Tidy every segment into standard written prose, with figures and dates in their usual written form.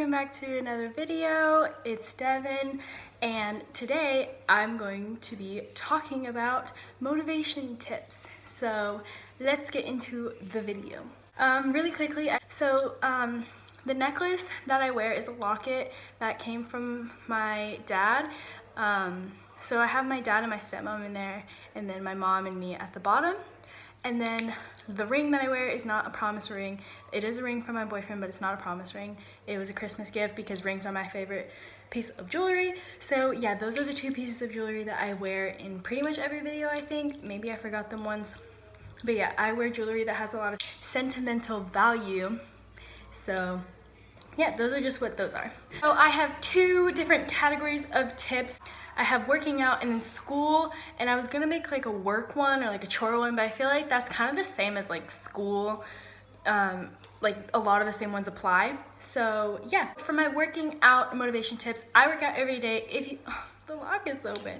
welcome back to another video. It's Devin, and today I'm going to be talking about motivation tips. So let's get into the video. Really quickly, the necklace that I wear is a locket that came from my dad. So I have my dad and my stepmom in there, and then my mom and me at the bottom. And then the ring that I wear is not a promise ring. It is a ring from my boyfriend, but it's not a promise ring. It was a Christmas gift because rings are my favorite piece of jewelry. So yeah, those are the two pieces of jewelry that I wear in pretty much every video, I think. Maybe I forgot them once. But yeah, I wear jewelry that has a lot of sentimental value. So yeah, those are just what those are. So I have two different categories of tips. I have working out and then school, and I was gonna make like a work one or like a chore one, but I feel like that's kind of the same as like school. Like a lot of the same ones apply. So yeah, for my working out motivation tips, I work out every day. The locket's open.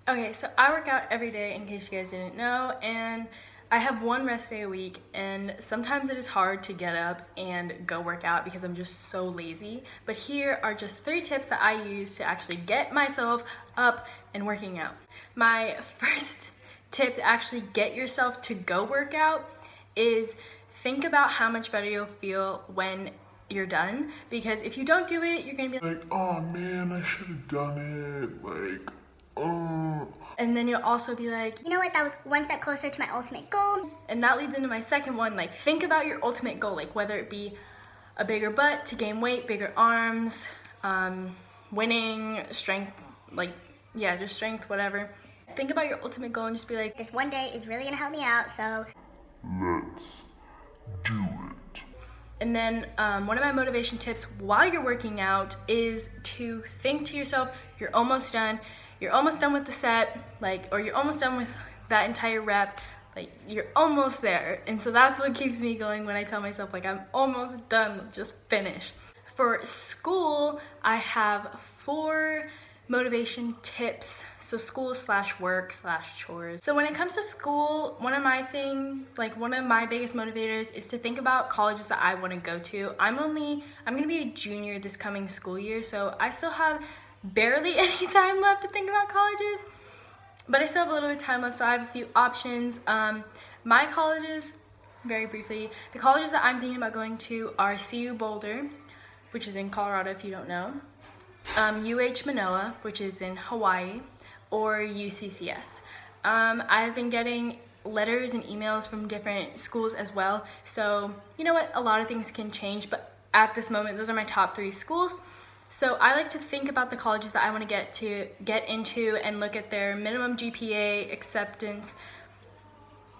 Okay, so I work out every day in case you guys didn't know, and I have one rest day a week, and sometimes it is hard to get up and go work out because I'm just so lazy. But here are just 3 tips that I use to actually get myself up and working out. My first tip to actually get yourself to go work out is think about how much better you'll feel when you're done. Because if you don't do it, you're gonna be like, oh man, I should have done it, like, oh. And then you'll also be like, you know what, that was one step closer to my ultimate goal. And that leads into my second one, like think about your ultimate goal, like whether it be a bigger butt to gain weight, bigger arms, winning, strength, like, yeah, just strength, whatever. Think about your ultimate goal and just be like, this one day is really gonna help me out, so let's do it. And then one of my motivation tips while you're working out is to think to yourself, you're almost done. You're almost done with the set, like, or you're almost done with that entire rep, like, you're almost there. And so that's what keeps me going when I tell myself, like, I'm almost done, just finish. For school, I have 4 motivation tips. So school / work / chores. So when it comes to school, one of my biggest motivators is to think about colleges that I want to go to. I'm gonna be a junior this coming school year, so I still have barely any time left to think about colleges, but I still have a little bit of time left, so I have a few options. My colleges, very briefly, the colleges that I'm thinking about going to are CU Boulder, which is in Colorado if you don't know, UH Manoa, which is in Hawaii, or UCCS. I've been getting letters and emails from different schools as well, so you know what, a lot of things can change, but at this moment, those are my top 3 schools. So I like to think about the colleges that I want to get into and look at their minimum GPA acceptance.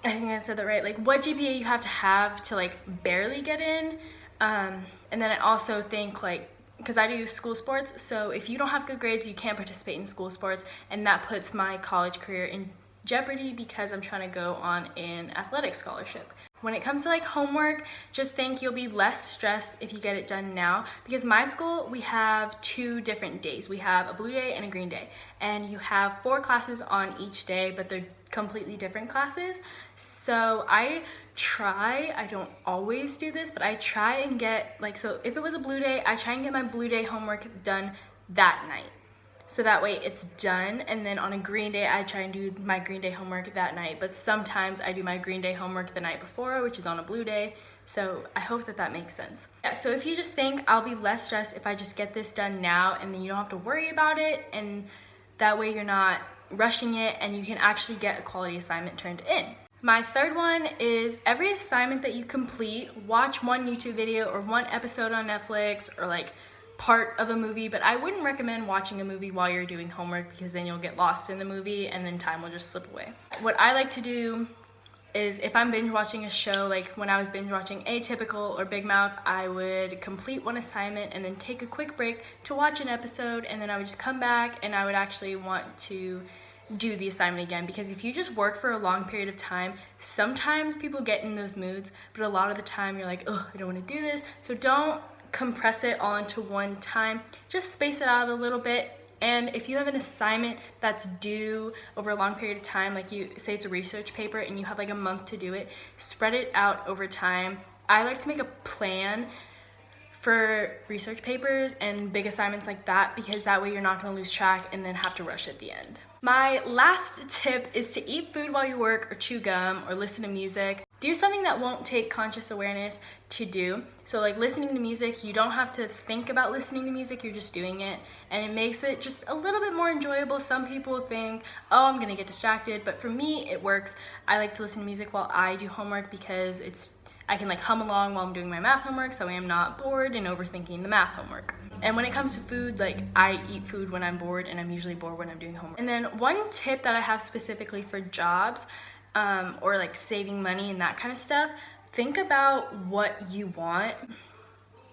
I think I said that right. Like what GPA you have to like barely get in. And then I also think like, because I do school sports, so if you don't have good grades, you can't participate in school sports, and that puts my college career in jeopardy because I'm trying to go on an athletic scholarship. When it comes to like homework, just think you'll be less stressed if you get it done now, because my school, we have 2 different days. We have a blue day and a green day, and you have 4 classes on each day, but they're completely different classes. So I don't always do this, but I try and get so if it was a blue day, I try and get my blue day homework done that night. So that way it's done, and then on a green day, I try and do my green day homework that night. But sometimes I do my green day homework the night before, which is on a blue day. So I hope that makes sense. Yeah, so if you just think I'll be less stressed if I just get this done now, and then you don't have to worry about it, and that way you're not rushing it, and you can actually get a quality assignment turned in. My third one is every assignment that you complete, watch one YouTube video or one episode on Netflix or like part of a movie, but I wouldn't recommend watching a movie while you're doing homework because then you'll get lost in the movie and then time will just slip away. What I like to do is if I'm binge watching a show, like when I was binge watching Atypical or Big Mouth, I would complete one assignment and then take a quick break to watch an episode, and then I would just come back and I would actually want to do the assignment again, because if you just work for a long period of time, sometimes people get in those moods, but a lot of the time you're like, oh, I don't want to do this. So don't compress it all into one time, just space it out a little bit. And if you have an assignment that's due over a long period of time, like you say it's a research paper and you have like a month to do it, spread it out over time. I like to make a plan for research papers and big assignments like that, because that way you're not going to lose track and then have to rush at the end. My last tip is to eat food while you work or chew gum or listen to music. Do something that won't take conscious awareness to do. So like listening to music, you don't have to think about listening to music, you're just doing it, and it makes it just a little bit more enjoyable. Some people think, oh, I'm gonna get distracted, but for me it works. I like to listen to music while I do homework because I can like hum along while I'm doing my math homework, so I am not bored and overthinking the math homework. And when it comes to food, like I eat food when I'm bored, and I'm usually bored when I'm doing homework. And then one tip that I have specifically for jobs, or like saving money and that kind of stuff, think about what you want.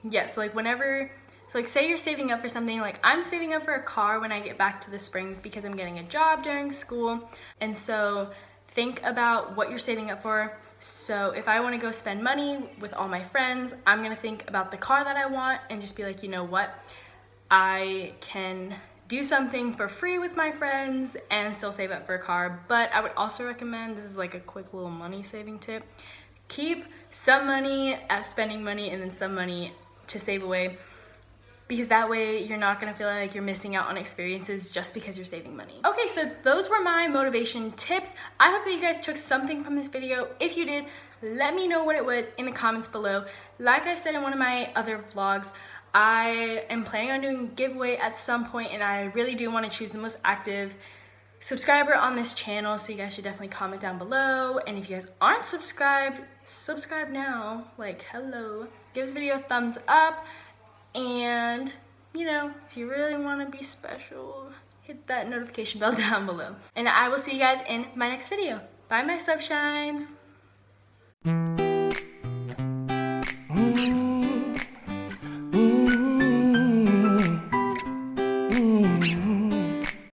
Yes, like so like say you're saving up for something, like I'm saving up for a car when I get back to the Springs because I'm getting a job during school. And so think about what you're saving up for. So if I want to go spend money with all my friends, I'm going to think about the car that I want and just be like, you know what, I can do something for free with my friends and still save up for a car. But I would also recommend, this is like a quick little money saving tip, keep some money as spending money and then some money to save away, because that way you're not gonna feel like you're missing out on experiences just because you're saving money. Okay, so those were my motivation tips. I hope that you guys took something from this video. If you did, let me know what it was in the comments below. Like I said in one of my other vlogs, I am planning on doing a giveaway at some point, and I really do want to choose the most active subscriber on this channel, so you guys should definitely comment down below. And if you guys aren't subscribed, subscribe now. Like, hello. Give this video a thumbs up, and you know, if you really want to be special, hit that notification bell down below. And I will see you guys in my next video. Bye, my sunshines.